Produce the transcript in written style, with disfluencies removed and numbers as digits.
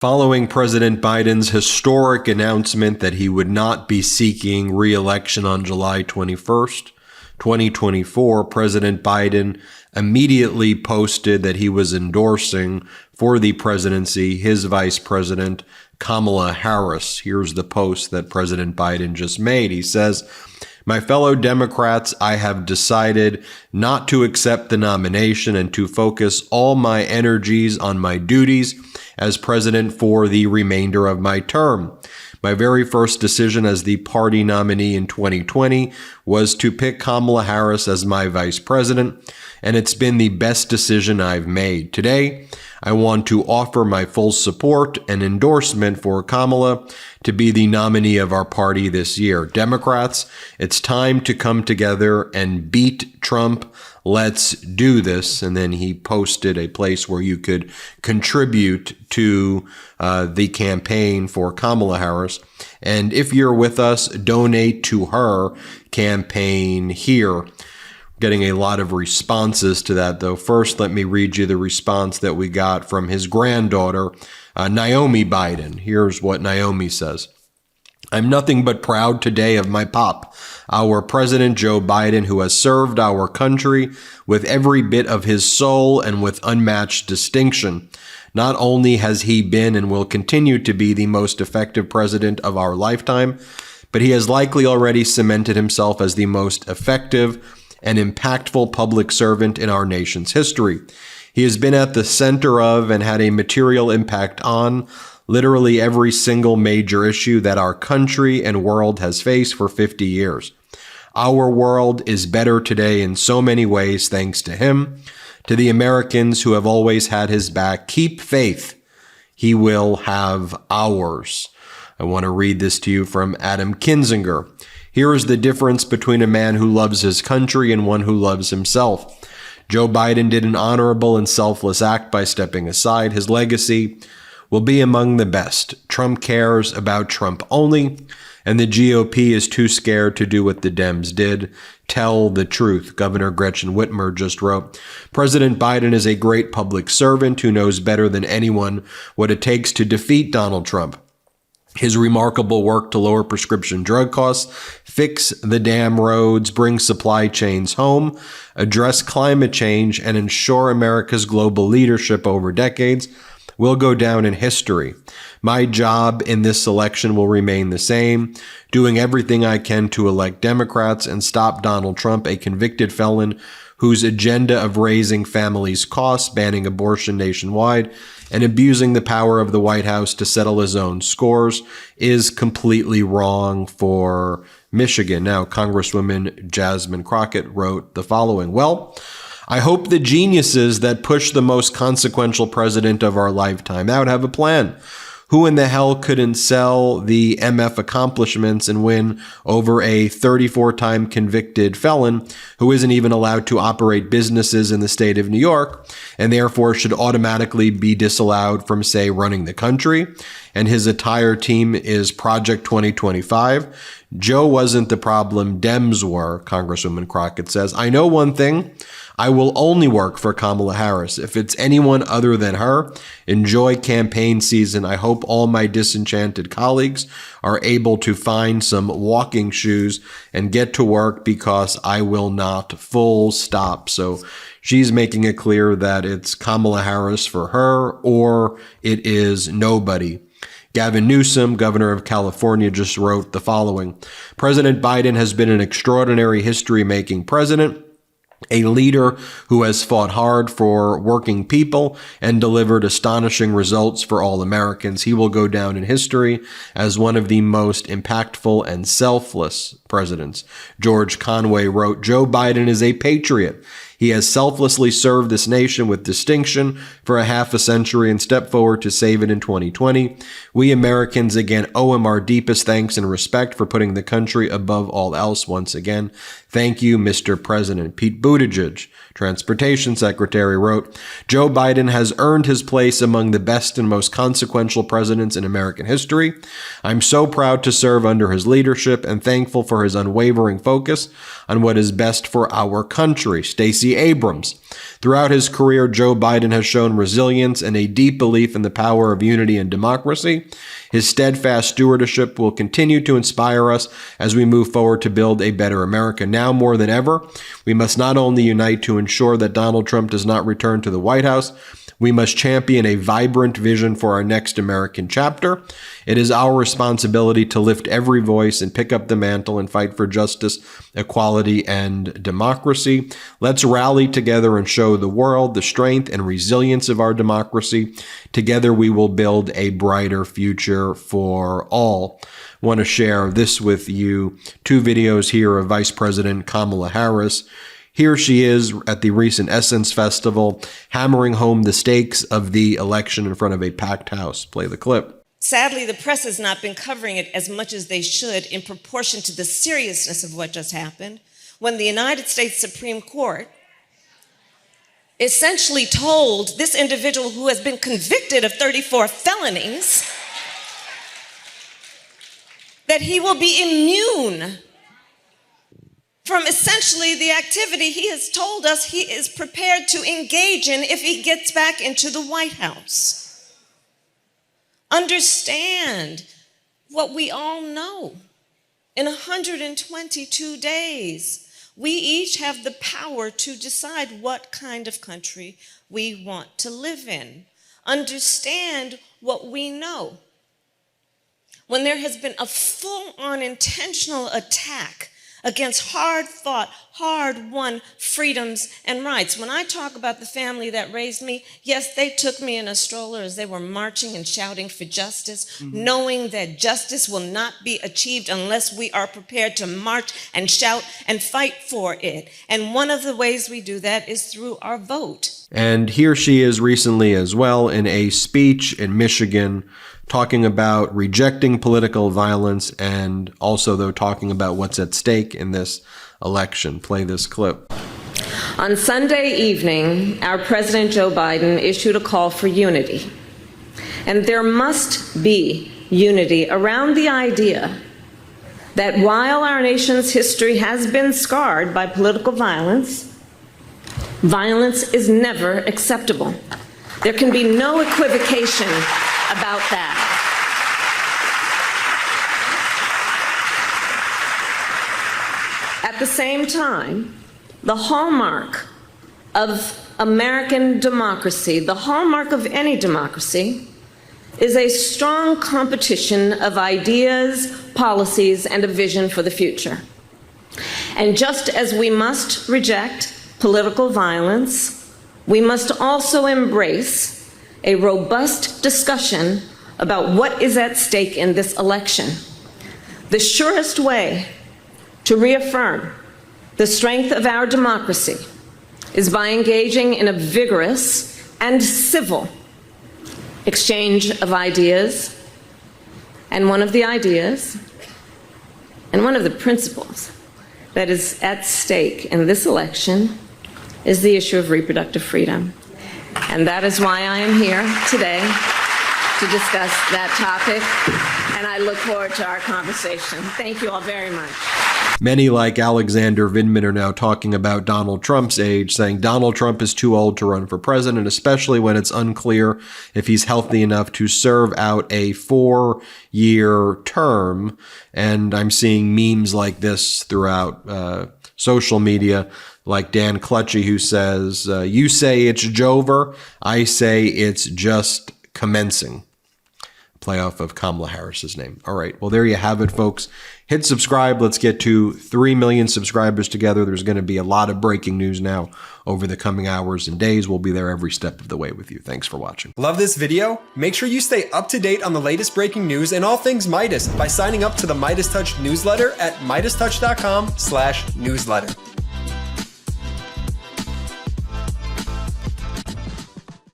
Following President Biden's historic announcement that he would not be seeking re-election on July 21st, 2024, President Biden immediately posted that he was endorsing for the presidency his vice president, Kamala Harris. Here's the post that President Biden just made. He says, "My fellow Democrats, I have decided not to accept the nomination and to focus all my energies on my duties as president for the remainder of my term. My very first decision as the party nominee in 2020 was to pick Kamala Harris as my vice president, and it's been the best decision I've made. Today, I want to offer my full support and endorsement for Kamala to be the nominee of our party this year. Democrats, it's time to come together and beat Trump. Let's do this." And then he posted a place where you could contribute to the campaign for Kamala Harris. And if you're with us, donate to her campaign here. Getting a lot of responses to that, though. First, let me read you the response that we got from his granddaughter, Naomi Biden. Here's what Naomi says. "I'm nothing but proud today of my pop, our President Joe Biden, who has served our country with every bit of his soul and with unmatched distinction. Not only has he been and will continue to be the most effective president of our lifetime, but he has likely already cemented himself as the most effective and impactful public servant in our nation's history. He has been at the center of and had a material impact on literally every single major issue that our country and world has faced for 50 years. Our world is better today in so many ways thanks to him. To the Americans who have always had his back, keep faith. He will have ours." I want to read this to you from Adam Kinzinger. "Here is the difference between a man who loves his country and one who loves himself. Joe Biden did an honorable and selfless act by stepping aside. His legacy will be among the best. Trump cares about Trump only, and the GOP is too scared to do what the Dems did. Tell the truth." Governor Gretchen Whitmer just wrote, "President Biden is a great public servant who knows better than anyone what it takes to defeat Donald Trump. His remarkable work to lower prescription drug costs, fix the damn roads, bring supply chains home, address climate change, and ensure America's global leadership over decades will go down in history. My job in this election will remain the same, doing everything I can to elect Democrats and stop Donald Trump, a convicted felon whose agenda of raising families' costs, banning abortion nationwide, and abusing the power of the White House to settle his own scores is completely wrong for Michigan." Now, Congresswoman Jasmine Crockett wrote the following, "Well, I hope the geniuses that push the most consequential president of our lifetime out have a plan. Who in the hell couldn't sell the MF accomplishments and win over a 34-time convicted felon who isn't even allowed to operate businesses in the state of New York and therefore should automatically be disallowed from, say, running the country? And his entire team is Project 2025. Joe wasn't the problem, Dems were," Congresswoman Crockett says. "I know one thing. I will only work for Kamala Harris. If it's anyone other than her, enjoy campaign season. I hope all my disenchanted colleagues are able to find some walking shoes and get to work because I will not, full stop." So she's making it clear that it's Kamala Harris for her or it is nobody. Gavin Newsom, governor of California, just wrote the following. "President Biden has been an extraordinary history-making president, a leader who has fought hard for working people and delivered astonishing results for all Americans. He will go down in history as one of the most impactful and selfless presidents." George Conway wrote, "Joe Biden is a patriot. He has selflessly served this nation with distinction for a half a century and stepped forward to save it in 2020. We Americans again owe him our deepest thanks and respect for putting the country above all else once again. Thank you, Mr. President." Pete Buttigieg, Transportation Secretary, wrote, "Joe Biden has earned his place among the best and most consequential presidents in American history. I'm so proud to serve under his leadership and thankful for his unwavering focus on what is best for our country." Stacey Stacey Abrams. Throughout his career, Joe Biden has shown resilience and a deep belief in the power of unity and democracy. His steadfast stewardship will continue to inspire us as we move forward to build a better America. Now more than ever, we must not only unite to ensure that Donald Trump does not return to the White House, we must champion a vibrant vision for our next American chapter. It is our responsibility to lift every voice and pick up the mantle and fight for justice, equality, and democracy. Let's rally together and show the world the strength and resilience of our democracy. Together we will build a brighter future for all. I want to share this with you. 2 videos here of Vice President Kamala Harris. Here she is at the recent Essence Festival, hammering home the stakes of the election in front of a packed house. Play the clip. Sadly, the press has not been covering it as much as they should in proportion to the seriousness of what just happened when the United States Supreme Court essentially told this individual who has been convicted of 34 felonies that he will be immune from essentially the activity he has told us he is prepared to engage in if he gets back into the White House. Understand what we all know. In 122 days, we each have the power to decide what kind of country we want to live in. Understand what we know. When there has been a full-on intentional attack against hard-fought, hard-won freedoms and rights. When I talk about the family that raised me, yes, they took me in a stroller as they were marching and shouting for justice, knowing that justice will not be achieved unless we are prepared to march and shout and fight for it. And one of the ways we do that is through our vote. And here she is recently as well in a speech in Michigan talking about rejecting political violence and also, though, talking about what's at stake in this election. Play this clip. On Sunday evening, our President Joe Biden issued a call for unity. And there must be unity around the idea that while our nation's history has been scarred by political violence, violence is never acceptable. There can be no equivocation about that. At the same time, the hallmark of American democracy, the hallmark of any democracy, is a strong competition of ideas, policies, and a vision for the future. And just as we must reject political violence, we must also embrace a robust discussion about what is at stake in this election. The surest way to reaffirm the strength of our democracy is by engaging in a vigorous and civil exchange of ideas. And one of the ideas and one of the principles that is at stake in this election is the issue of reproductive freedom. And that is why I am here today to discuss that topic, and I look forward to our conversation. Thank you all very much. Many, like Alexander Vindman, are now talking about Donald Trump's age, saying Donald Trump is too old to run for president, especially when it's unclear if he's healthy enough to serve out a 4-year term. And I'm seeing memes like this throughout social media, like Dan Clutchy, who says, you say it's Jover, I say it's just commencing. Play off of Kamala Harris's name. All right. Well, there you have it, folks. Hit subscribe. Let's get to 3 million subscribers together. There's going to be a lot of breaking news now over the coming hours and days. We'll be there every step of the way with you. Thanks for watching. Love this video? Make sure you stay up to date on the latest breaking news and all things Midas by signing up to the MeidasTouch newsletter at MeidasTouch.com/newsletter.